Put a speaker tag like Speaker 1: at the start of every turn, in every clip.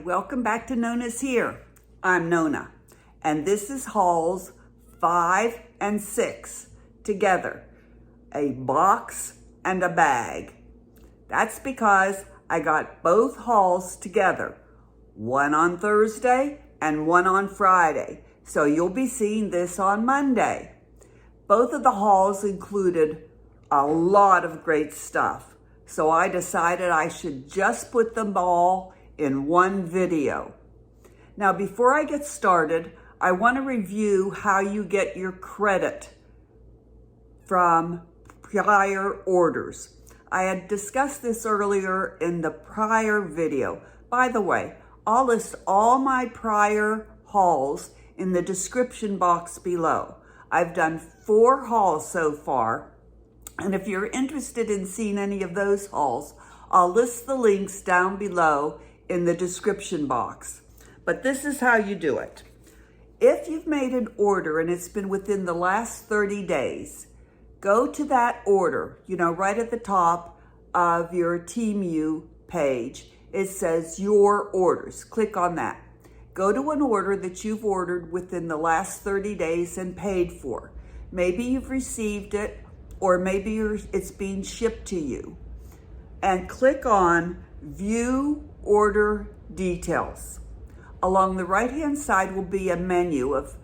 Speaker 1: welcome back to Nona's Here. I'm Nona, and this is hauls 5 and 6 together, a box and a bag. That's because I got both hauls together, one on Thursday and one on Friday, so you'll be seeing this on Monday. Both of the hauls included a lot of great stuff, so I decided I should just put them all in one video. Now, before I get started, I want to review how you get your credit from prior orders. I had discussed this earlier in the prior video. By the way, I'll list all my prior hauls in the description box below. I've done 4 hauls so far, and if you're interested in seeing any of those hauls, I'll list the links down below in the description box. But this is how you do it. If you've made an order and it's been within the last 30 days, go to that order, right at the top of your TEMU page. It says your orders. Click on that. Go to an order that you've ordered within the last 30 days and paid for. Maybe you've received it, or maybe it's being shipped to you. And click on View Order Details. Along the right-hand side will be a menu of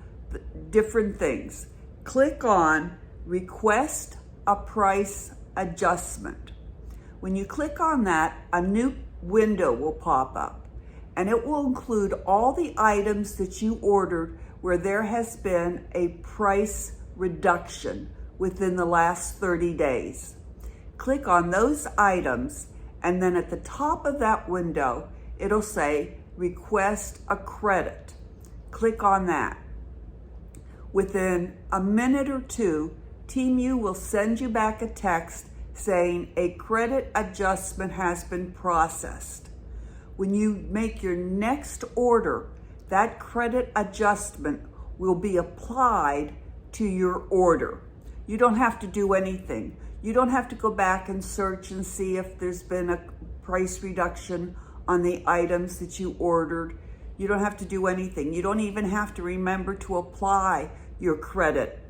Speaker 1: different things. Click on Request a Price Adjustment. When you click on that, a new window will pop up, and it will include all the items that you ordered where there has been a price reduction within the last 30 days. Click on those items, and then at the top of that window, it'll say Request a Credit. Click on that. Within a minute or two, TEMU will send you back a text saying a credit adjustment has been processed. When you make your next order, that credit adjustment will be applied to your order. You don't have to do anything. You don't have to go back and search and see if there's been a price reduction on the items that you ordered. You don't have to do anything. You don't even have to remember to apply your credit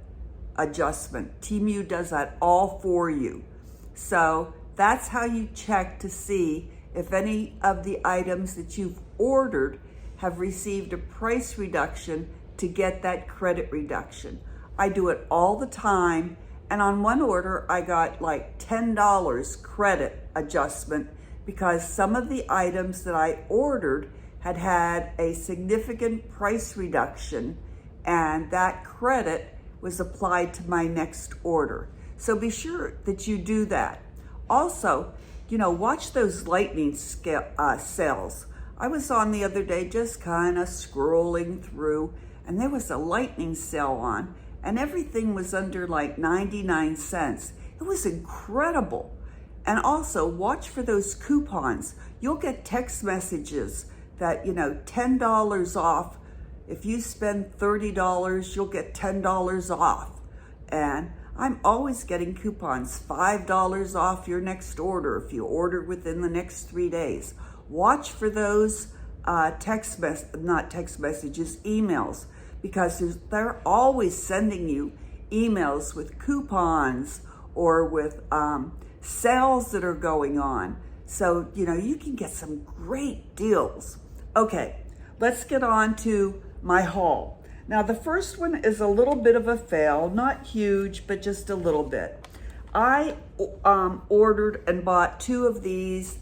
Speaker 1: adjustment. TEMU does that all for you. So that's how you check to see if any of the items that you've ordered have received a price reduction to get that credit reduction. I do it all the time, and on one order I got like $10 credit adjustment because some of the items that I ordered had had a significant price reduction, and that credit was applied to my next order. So be sure that you do that. Also, watch those lightning sales. I was on the other day just kind of scrolling through, and there was a lightning sale on, and everything was under like 99 cents. It was incredible. And also watch for those coupons. You'll get text messages that, $10 off. If you spend $30, you'll get $10 off. And I'm always getting coupons, $5 off your next order if you order within the next 3 days. Watch for those emails, because they're always sending you emails with coupons or with sales that are going on. So, you can get some great deals. Okay, let's get on to my haul. Now, the first one is a little bit of a fail, not huge, but just a little bit. I ordered and bought 2 of these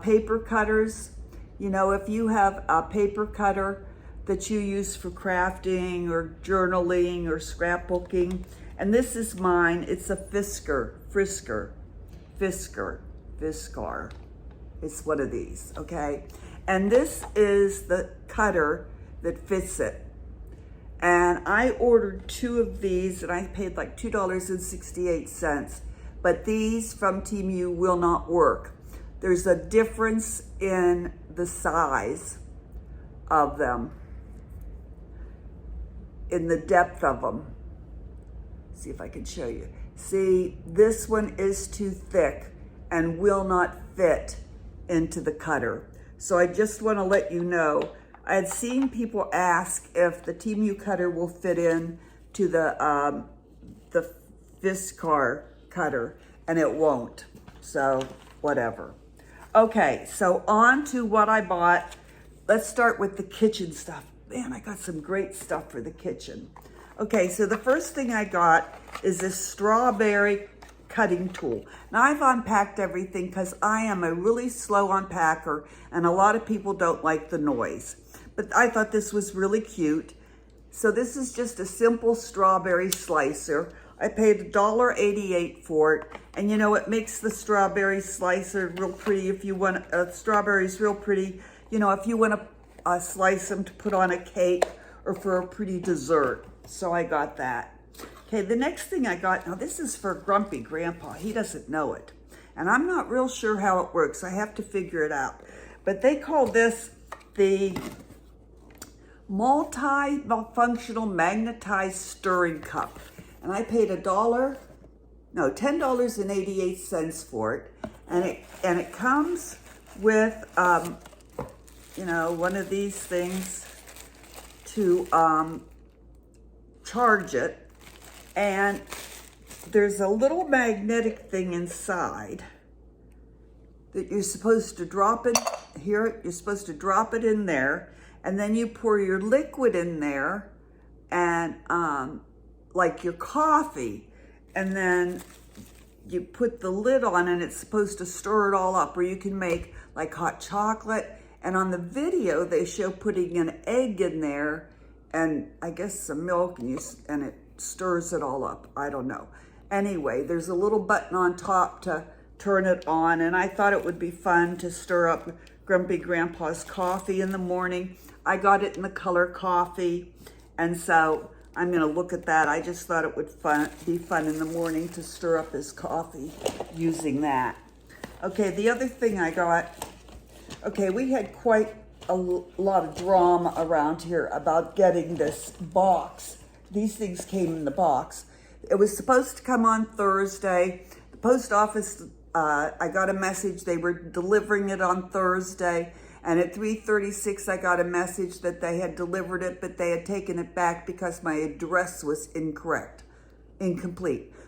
Speaker 1: paper cutters. If you have a paper cutter that you use for crafting or journaling or scrapbooking, and this is mine. It's a Fiskar. It's one of these, okay? And this is the cutter that fits it. And I ordered 2 of these, and I paid like $2.68. But these from TEMU will not work. There's a difference in the size of them, in the depth of them. See if I can show you. See, this one is too thick and will not fit into the cutter. So I just want to let you know, I had seen people ask if the TEMU cutter will fit in to the Viscar cutter, and it won't. So whatever. Okay, so on to what I bought. Let's start with the kitchen stuff. Man, I got some great stuff for the kitchen. Okay, so the first thing I got is this strawberry cutting tool. Now I've unpacked everything because I am a really slow unpacker and a lot of people don't like the noise. But I thought this was really cute. So this is just a simple strawberry slicer. I paid $1.88 for it. And you know, it makes the strawberry slicer real pretty if you want, strawberries real pretty. You know, if you want to slice them to put on a cake or for a pretty dessert. So I got that. Okay, the next thing I got, now this is for Grumpy Grandpa. He doesn't know it. And I'm not real sure how it works. I have to figure it out. But they call this the multi-functional magnetized stirring cup. And I paid $10.88 for it. And it comes with, you know, one of these things to charge it. And there's a little magnetic thing inside that you're supposed to drop it here. You're supposed to drop it in there, and then you pour your liquid in there, and like your coffee, and then you put the lid on, and it's supposed to stir it all up. Or you can make like hot chocolate. And on the video, they show putting an egg in there, and I guess some milk, and it stirs it all up. I don't know. Anyway, there's a little button on top to turn it on, and I thought it would be fun to stir up Grumpy Grandpa's coffee in the morning. I got it in the color coffee, and so I'm gonna look at that. I just thought it would be fun in the morning to stir up his coffee using that. Okay, the other thing I got, okay, we had quite a lot of drama around here about getting this box. These things came in the box. It was supposed to come on Thursday. The post office, I got a message they were delivering it on Thursday. And at 3:36, I got a message that they had delivered it, but they had taken it back because my address was incomplete.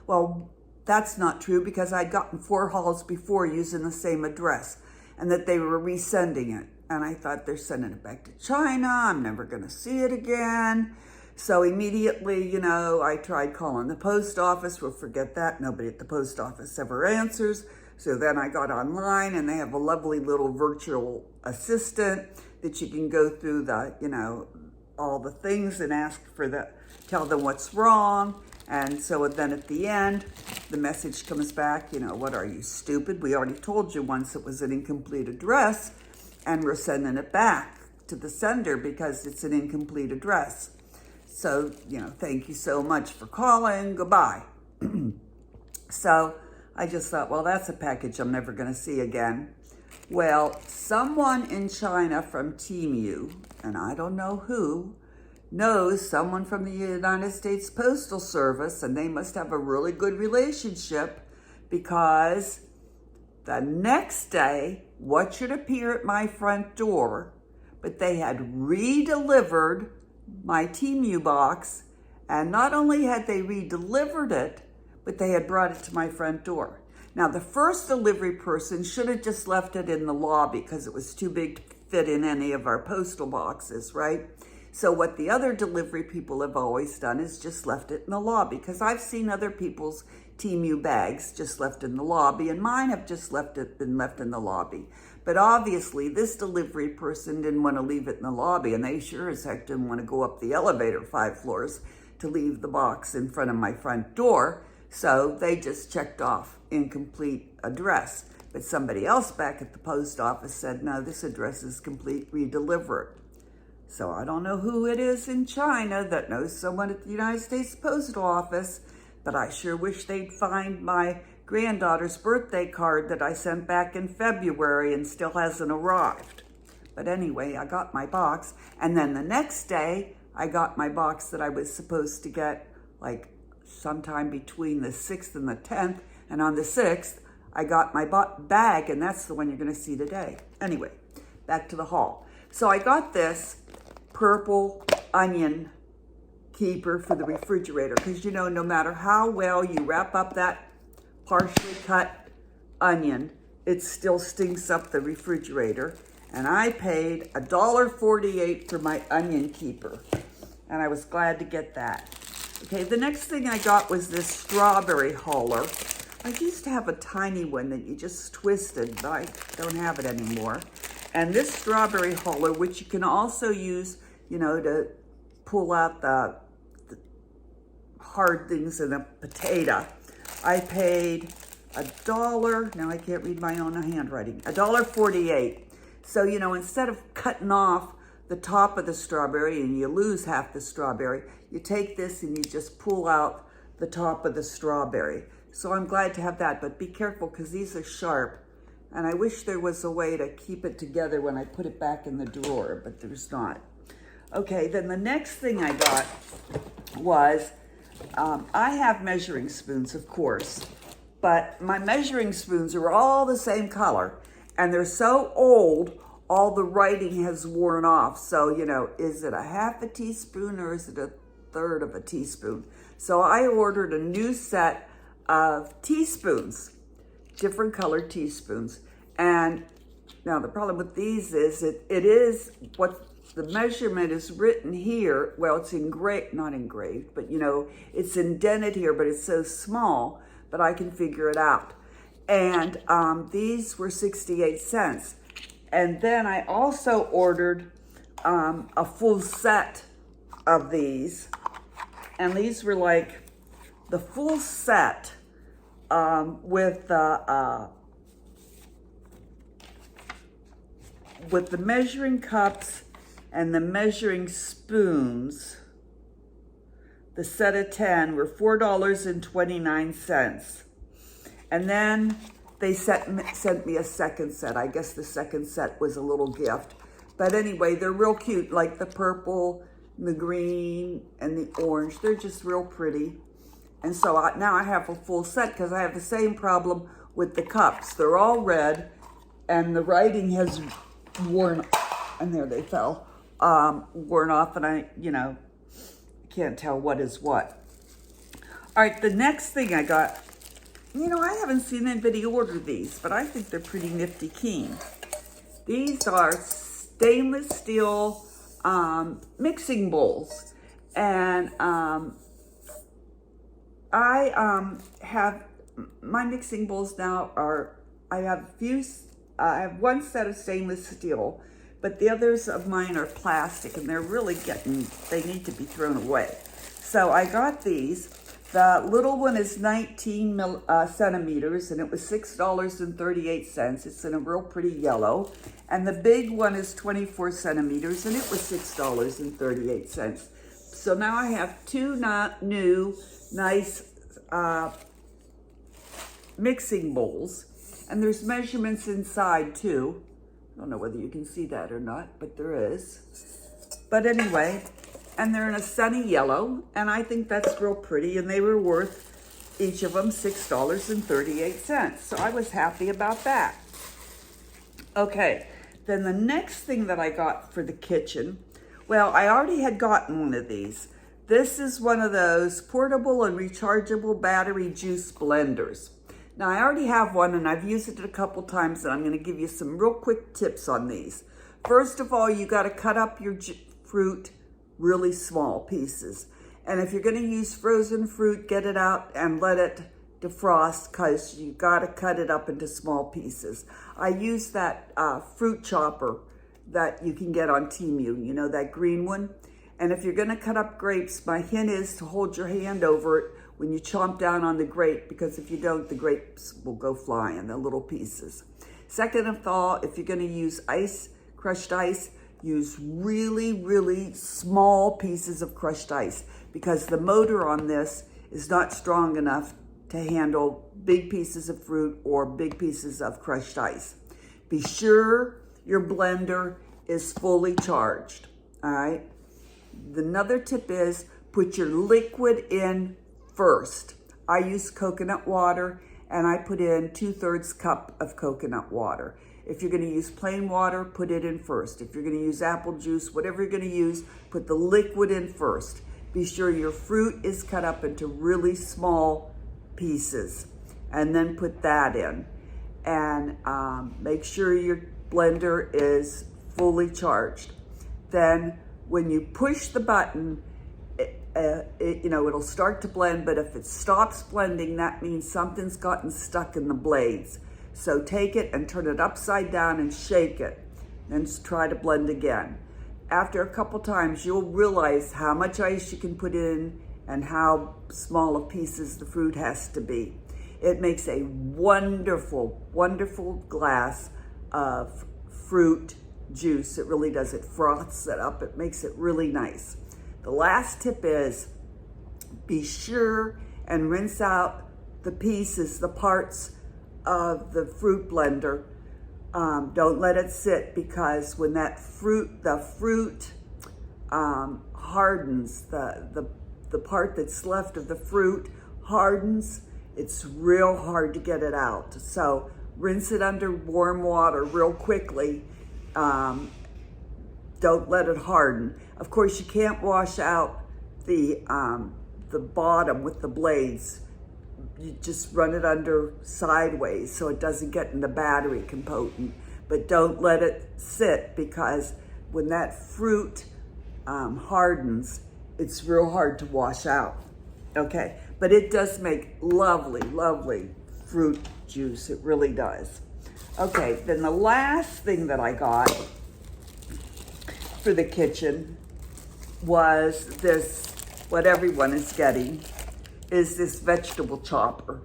Speaker 1: Well, that's not true because I'd gotten 4 hauls before using the same address, and that they were resending it. And I thought, they're sending it back to China. I'm never gonna see it again. So immediately, you know, I tried calling the post office. Well, forget that. Nobody at the post office ever answers. So then I got online, and they have a lovely little virtual assistant that you can go through the, you know, all the things and tell them what's wrong. And so then at the end, the message comes back, you know, what are you, stupid? We already told you once it was an incomplete address, and we're sending it back to the sender because it's an incomplete address. So, you know, thank you so much for calling, goodbye. So I just thought, well, that's a package I'm never gonna see again. Well, someone in China from TEMU, and I don't know who, knows someone from the United States Postal Service, and they must have a really good relationship, because the next day, what should appear at my front door, but they had re-delivered my TEMU box, and not only had they re-delivered it, but they had brought it to my front door. Now, the first delivery person should have just left it in the lobby because it was too big to fit in any of our postal boxes, right? So what the other delivery people have always done is just left it in the lobby, because I've seen other people's TEMU bags just left in the lobby, and mine have just been left in the lobby. But obviously, this delivery person didn't want to leave it in the lobby, and they sure as heck didn't want to go up the elevator 5 floors to leave the box in front of my front door. So they just checked off incomplete address. But somebody else back at the post office said, no, this address is complete, re-deliver it. So I don't know who it is in China that knows someone at the United States Postal Office, but I sure wish they'd find my granddaughter's birthday card that I sent back in February and still hasn't arrived. But anyway, I got my box. And then the next day, I got my box that I was supposed to get like sometime between the 6th and the 10th. And on the 6th, I got my bag, and that's the one you're gonna see today. Anyway, back to the haul. So I got this purple onion keeper for the refrigerator because, you know, no matter how well you wrap up that partially cut onion, it still stinks up the refrigerator. And I paid $1.48 for my onion keeper, and I was glad to get that. Okay, the next thing I got was this strawberry huller. I used to have a tiny one that you just twisted, but I don't have it anymore. And this strawberry huller, which you can also use, you know, to pull out the hard things in a potato. I paid $1, now I can't read my own handwriting, $1.48. So, you know, instead of cutting off the top of the strawberry and you lose half the strawberry, you take this and you just pull out the top of the strawberry. So I'm glad to have that, but be careful because these are sharp. And I wish there was a way to keep it together when I put it back in the drawer, but there's not. Okay, then the next thing I got was, I have measuring spoons, of course, but my measuring spoons are all the same color, and they're so old, all the writing has worn off. So, you know, is it a half a teaspoon or is it a third of a teaspoon? So I ordered a new set of teaspoons, different colored teaspoons. And now the problem with these is it is what the measurement is written here. Well, it's not engraved, but you know, it's indented here, but it's so small, but I can figure it out. And these were 68 cents. And then I also ordered a full set of these. And these were like the full set with the measuring cups and the measuring spoons. The set of 10 were $4.29. And then they sent me a second set. I guess the second set was a little gift. But anyway, they're real cute, like the purple, the green, and the orange. They're just real pretty. And so now I have a full set because I have the same problem with the cups. They're all red, and the writing has worn, and there they fell, worn off, and I, you know, can't tell what is what. All right, the next thing I got, you know, I haven't seen anybody order these, but I think they're pretty nifty keen. These are stainless steel mixing bowls. And I have, my mixing bowls now are, I have one set of stainless steel, but the others of mine are plastic, and they're really they need to be thrown away. So I got these. The little one is 19 centimeters, and it was $6.38. It's in a real pretty yellow. And the big one is 24 centimeters, and it was $6.38. So now I have two new, nice mixing bowls. And there's measurements inside, too. I don't know whether you can see that or not, but there is. But anyway, and they're in a sunny yellow, and I think that's real pretty, and they were worth, each of them, $6.38. So I was happy about that. Okay, then the next thing that I got for the kitchen, well, I already had gotten one of these. This is one of those portable and rechargeable battery juice blenders. Now, I already have one, and I've used it a couple times, and I'm going to give you some real quick tips on these. First of all, you got to cut up your fruit really small pieces. And if you're going to use frozen fruit, get it out and let it defrost, because you got to cut it up into small pieces. I use that fruit chopper that you can get on TEMU, you know, that green one. And if you're going to cut up grapes, my hint is to hold your hand over it when you chomp down on the grape, because if you don't, the grapes will go flying, the little pieces. Second of all, if you're going to use ice, crushed ice, use really, really small pieces of crushed ice, because the motor on this is not strong enough to handle big pieces of fruit or big pieces of crushed ice. Be sure your blender is fully charged, all right? Another tip is put your liquid in first. I use coconut water, and I put in 2/3 cup of coconut water. If you're going to use plain water, put it in first. If you're going to use apple juice, whatever you're going to use, put the liquid in first. Be sure your fruit is cut up into really small pieces, and then put that in. And make sure your blender is fully charged. Then when you push the button, it'll start to blend, but if it stops blending, that means something's gotten stuck in the blades. So take it and turn it upside down and shake it, then try to blend again. After a couple times, you'll realize how much ice you can put in and how small of pieces the fruit has to be. It makes a wonderful, wonderful glass of fruit juice. It really does. It froths it up. It makes it really nice. The last tip is be sure and rinse out the pieces, the parts of the fruit blender. Don't let it sit, because when the fruit hardens, the part that's left of the fruit hardens, it's real hard to get it out. So rinse it under warm water real quickly. Don't let it harden. Of course, you can't wash out the bottom with the blades. You just run it under sideways so it doesn't get in the battery component. But don't let it sit, because when that fruit hardens, it's real hard to wash out. Okay, but it does make lovely, lovely fruit juice. It really does. Okay, then the last thing that I got for the kitchen was this, what everyone is getting, is this vegetable chopper.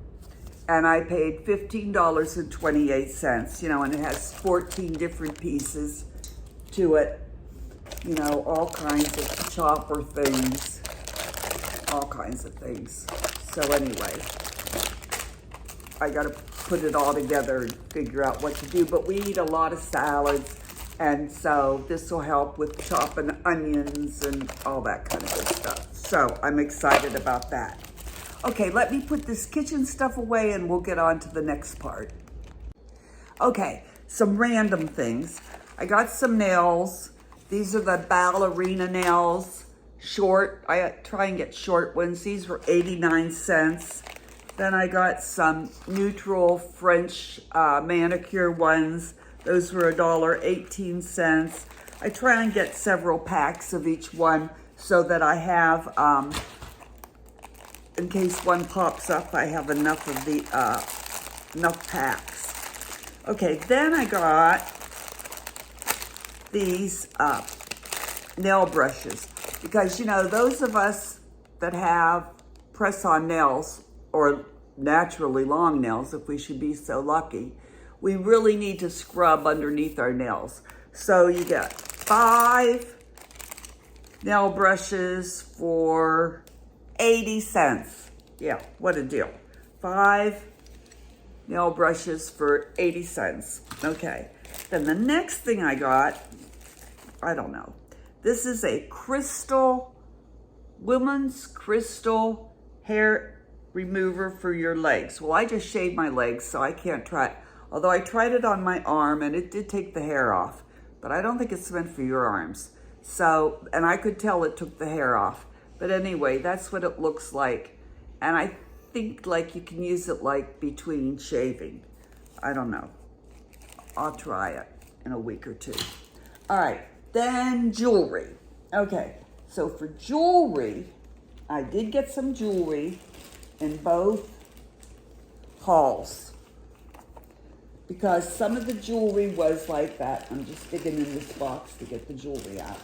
Speaker 1: And I paid $15.28, and it has 14 different pieces to it. All kinds of chopper things, all kinds of things. So anyway, I gotta put it all together and figure out what to do. But we eat a lot of salads, and so this will help with chopping onions and all that kind of good stuff. So I'm excited about that. Okay, let me put this kitchen stuff away and we'll get on to the next part. Okay, some random things. I got some nails. These are the ballerina nails, short. I try and get short ones. These were 89 cents. Then I got some neutral French manicure ones. Those were $1.18. I try and get several packs of each one so that I have, in case one pops up, I have enough of the, enough packs. Okay, then I got these nail brushes, because those of us that have press-on nails, or naturally long nails, if we should be so lucky, we really need to scrub underneath our nails. So you get 5 nail brushes for 80 cents. Yeah, what a deal. 5 nail brushes for 80 cents. Okay, then the next thing I got, I don't know. This is a women's crystal hair remover for your legs. Well, I just shaved my legs, so I can't try it. Although I tried it on my arm and it did take the hair off, but I don't think it's meant for your arms. So, and I could tell it took the hair off. But anyway, that's what it looks like. And I think you can use it between shaving. I don't know. I'll try it in a week or two. All right, then jewelry. Okay, so for jewelry, I did get some jewelry in both hauls, because some of the jewelry was like that. I'm just digging in this box to get the jewelry out.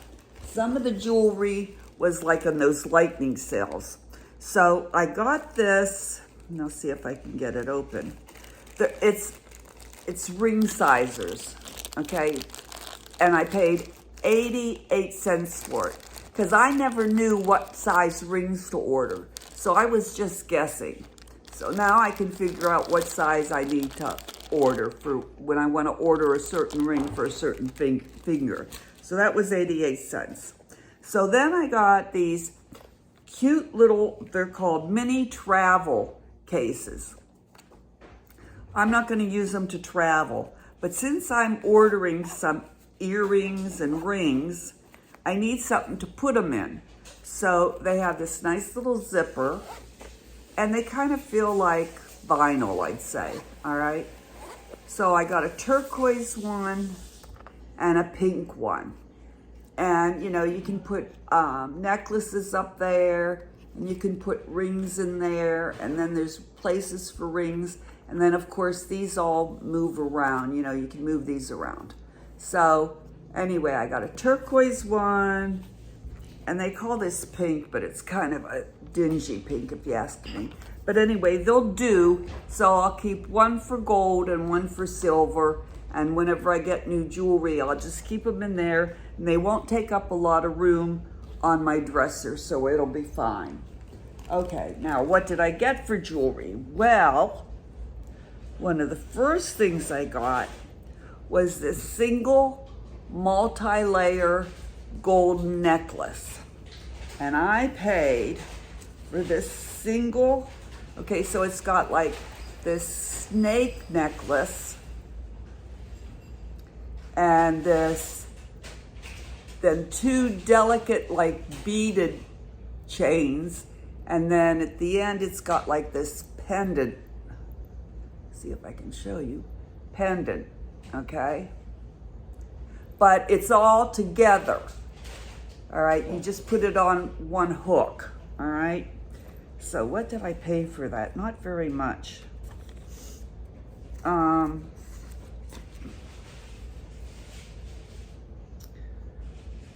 Speaker 1: Some of the jewelry was like in those lightning sales. So I got this, and I'll see if I can get it open. It's ring sizers, okay? And I paid 88 cents for it, because I never knew what size rings to order. So I was just guessing. So now I can figure out what size I need to order for when I want to order a certain ring for a certain finger. So that was 88 cents. So then I got these cute little, they're called mini travel cases. I'm not going to use them to travel, But since I'm ordering some earrings and rings, I need something to put them in. So they have this nice little zipper, and they kind of feel like vinyl, I'd say, all right? So I got a turquoise one and a pink one. And you know, you can put necklaces up there, and you can put rings in there, and then there's places for rings. And then of course, these all move around, you know, you can move these around. So anyway, I got a turquoise one, and they call this pink, but it's kind of a dingy pink if you ask me. But anyway, they'll do, so I'll keep one for gold and one for silver, and whenever I get new jewelry, I'll just keep them in there, and they won't take up a lot of room on my dresser, so it'll be fine. Okay, now what did I get for jewelry? Well, one of the first things I got was this single multi-layer golden necklace. And I paid for this single, okay, so it's got like this snake necklace and this, then two delicate like beaded chains, and then at the end it's got like this pendant. See if I can show you. Pendant, okay? But it's all together. All right, you just put it on one hook, all right? So what did I pay for that? Not very much.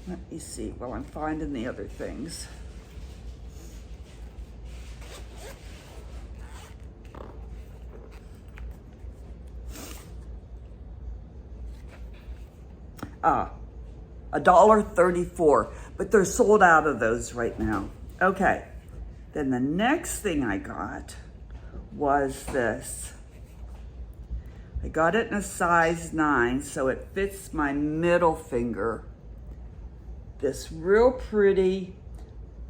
Speaker 1: Let me see while I'm finding the other things. $1.34, but they're sold out of those right now. Okay, then the next thing I got was this. I got it in a size 9, so it fits my middle finger. This real pretty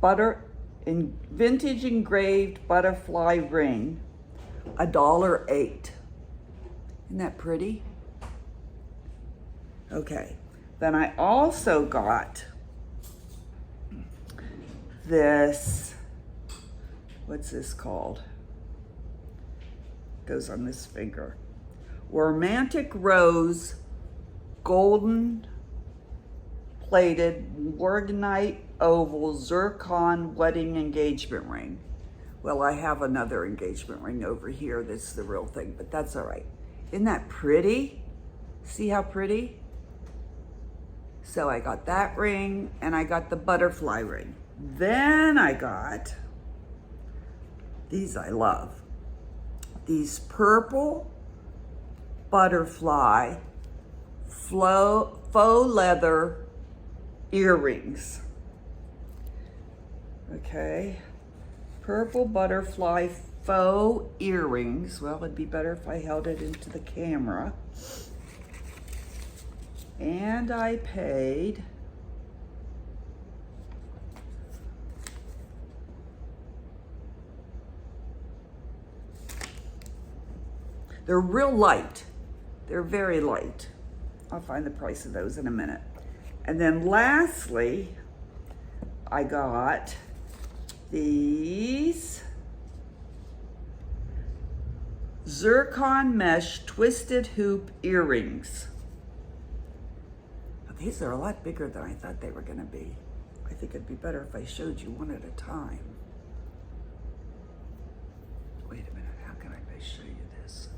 Speaker 1: vintage engraved butterfly ring, $1.08. Isn't that pretty? Okay, then I also got this, what's this called? Goes on this finger. Romantic Rose golden plated Morganite oval zircon wedding engagement ring. Well, I have another engagement ring over here that's the real thing, but that's all right. Isn't that pretty? See how pretty? So I got that ring, and I got the butterfly ring. Then I got, these I love, these purple butterfly faux leather earrings. Okay, purple butterfly faux earrings. Well, it'd be better if I held it into the camera. And I paid they're real light. They're very light. I'll find the price of those in a minute. And then lastly, I got these zircon mesh twisted hoop earrings. These are a lot bigger than I thought they were gonna be. I think it'd be better if I showed you one at a time. Wait a minute, how can I best show you this?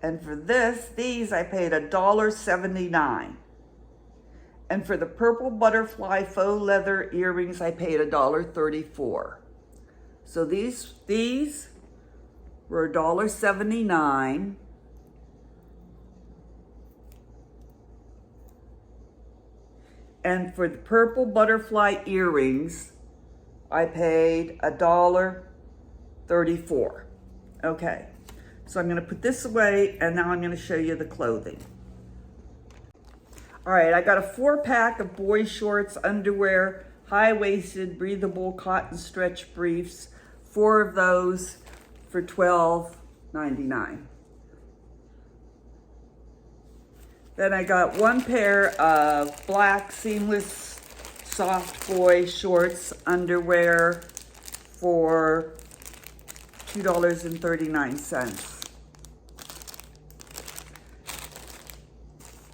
Speaker 1: And for these I paid $1.79. And for the purple butterfly faux leather earrings, I paid $1.34. So these were $1.79. And for the purple butterfly earrings, I paid $1.34. Okay, so I'm gonna put this away, and now I'm gonna show you the clothing. All right, I got a 4-pack of boy shorts, underwear, high-waisted, breathable cotton stretch briefs. 4 of those for $12.99. Then I got 1 pair of black seamless soft boy shorts, underwear for $2.39.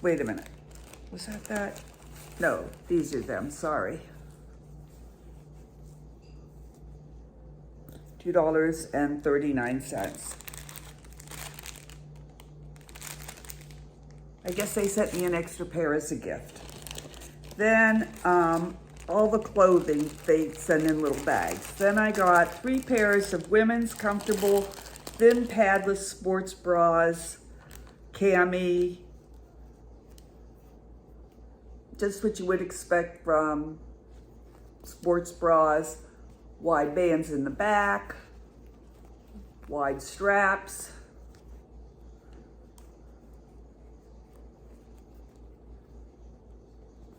Speaker 1: Wait a minute. Was that? No, these are them, sorry. $2.39. I guess they sent me an extra pair as a gift. Then all the clothing, they send in little bags. Then I got 3 pairs of women's comfortable, thin padless sports bras, cami, just what you would expect from sports bras, wide bands in the back, wide straps.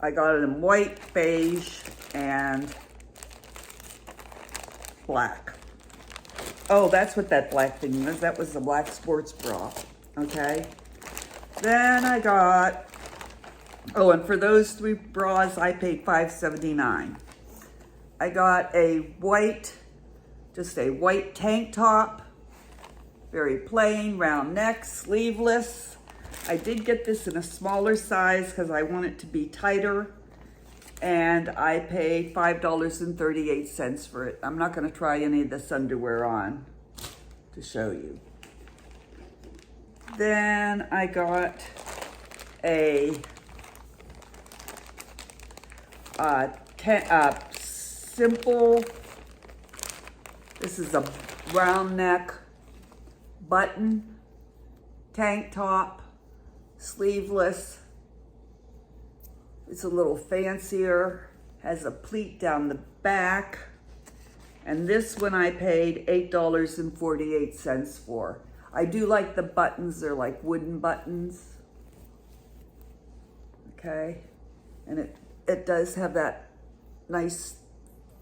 Speaker 1: I got it in white, beige, and black. Oh, that's what that black thing was. That was the black sports bra, okay? Then I got, oh, and for those 3 bras, I paid $5.79. I got a white, just a white tank top, very plain, round neck, sleeveless. I did get this in a smaller size because I want it to be tighter, and I paid $5.38 for it. I'm not going to try any of this underwear on to show you. Then I got a simple, this is a round neck button tank top, sleeveless. It's a little fancier, has a pleat down the back. And this one I paid $8.48 for. I do like the buttons, they're like wooden buttons. Okay, and it does have that nice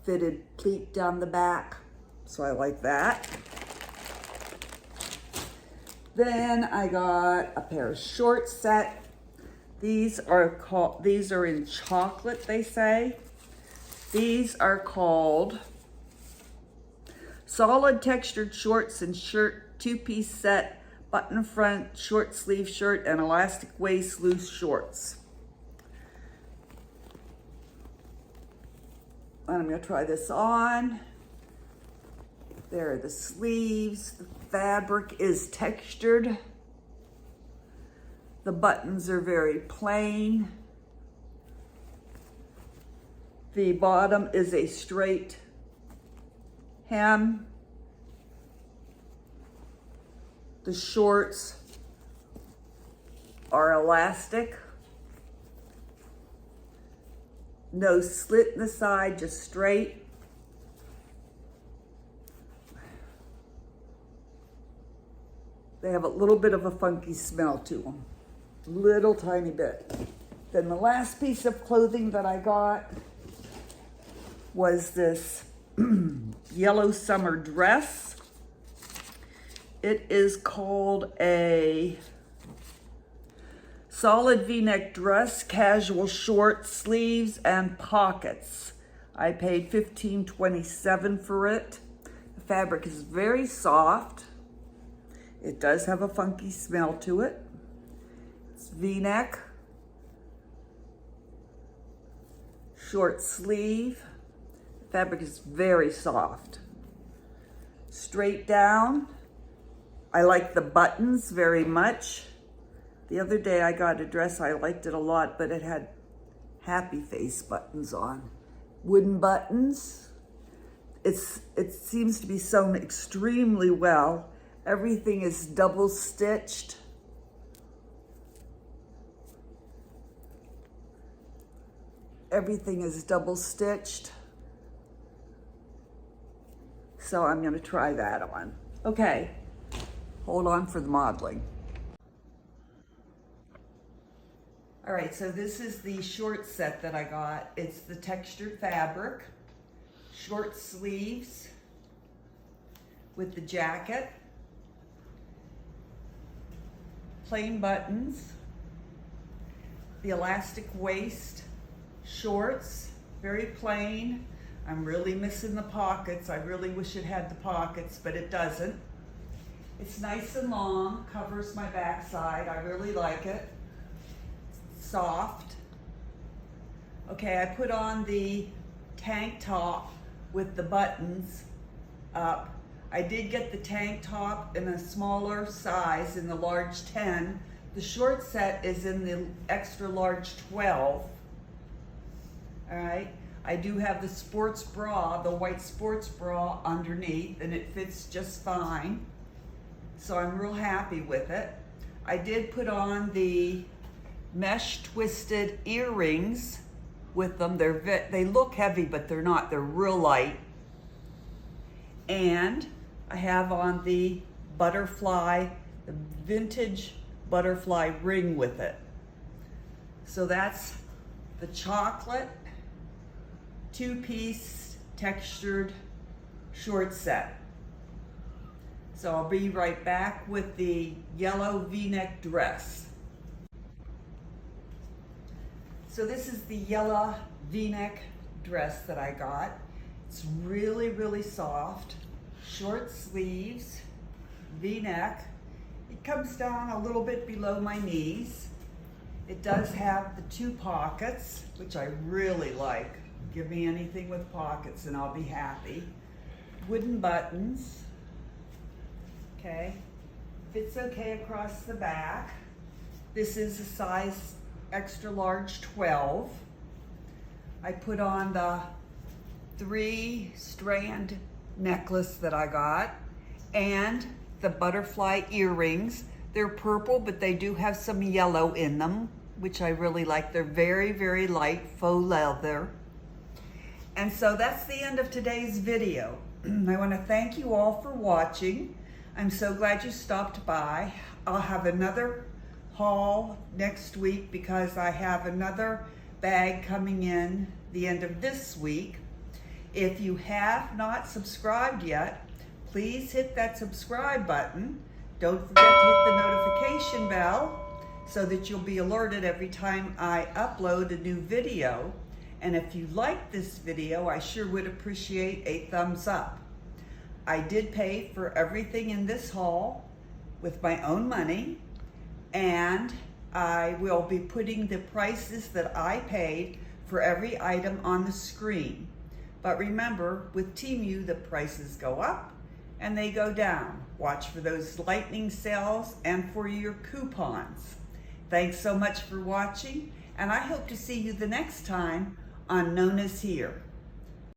Speaker 1: fitted pleat down the back, so I like that. Then I got a pair of short set. These are in chocolate, they say. These are called solid textured shorts and shirt 2-piece set, button front, short sleeve shirt, and elastic waist loose shorts. And I'm gonna try this on. There are the sleeves. The fabric is textured. The buttons are very plain. The bottom is a straight hem. The shorts are elastic. No slit in the side, just straight. They have a little bit of a funky smell to them. Little tiny bit. Then the last piece of clothing that I got was this yellow summer dress. It is called a solid V-neck dress, casual short sleeves and pockets. I paid $15.27 for it. The fabric is very soft. It does have a funky smell to it. It's V-neck, short sleeve. The fabric is very soft. Straight down. I like the buttons very much. The other day I got a dress, I liked it a lot, but it had happy face buttons on. Wooden buttons. It seems to be sewn extremely well. Everything is double stitched. Everything is double stitched. So I'm gonna try that on. Okay, hold on for the modeling. All right, so this is the short set that I got. It's the textured fabric, short sleeves with the jacket, plain buttons, the elastic waist, shorts, very plain. I'm really missing the pockets. I really wish it had the pockets, but it doesn't. It's nice and long, covers my backside. I really like it. Soft. Okay, I put on the tank top with the buttons up. I did get the tank top in a smaller size, in the large 10. The short set is in the extra large 12. All right, I do have the sports bra, the white sports bra underneath, and it fits just fine. So I'm real happy with it. I did put on the mesh twisted earrings with them. They look heavy, but they're not. They're real light. And I have on the butterfly, the vintage butterfly ring with it. So that's the chocolate two-piece textured short set. So I'll be right back with the yellow V-neck dress. So this is the yellow V-neck dress that I got. It's really, really soft. Short sleeves, V-neck. It comes down a little bit below my knees. It does have the two pockets, which I really like. Give me anything with pockets and I'll be happy. Wooden buttons. Okay, fits okay across the back. This is a size extra large 12. I put on the 3-strand necklace that I got and the butterfly earrings. They're purple, but they do have some yellow in them, which I really like. They're very, very light faux leather. And so that's the end of today's video. I want to thank you all for watching. I'm so glad you stopped by. I'll have another haul next week because I have another bag coming in the end of this week. If you have not subscribed yet, please hit that subscribe button. Don't forget to hit the notification bell so that you'll be alerted every time I upload a new video. And if you like this video, I sure would appreciate a thumbs up. I did pay for everything in this haul with my own money, and I will be putting the prices that I paid for every item on the screen. But remember, with TEMU, the prices go up and they go down. Watch for those lightning sales and for your coupons. Thanks so much for watching, and I hope to see you the next time on Nona's Here.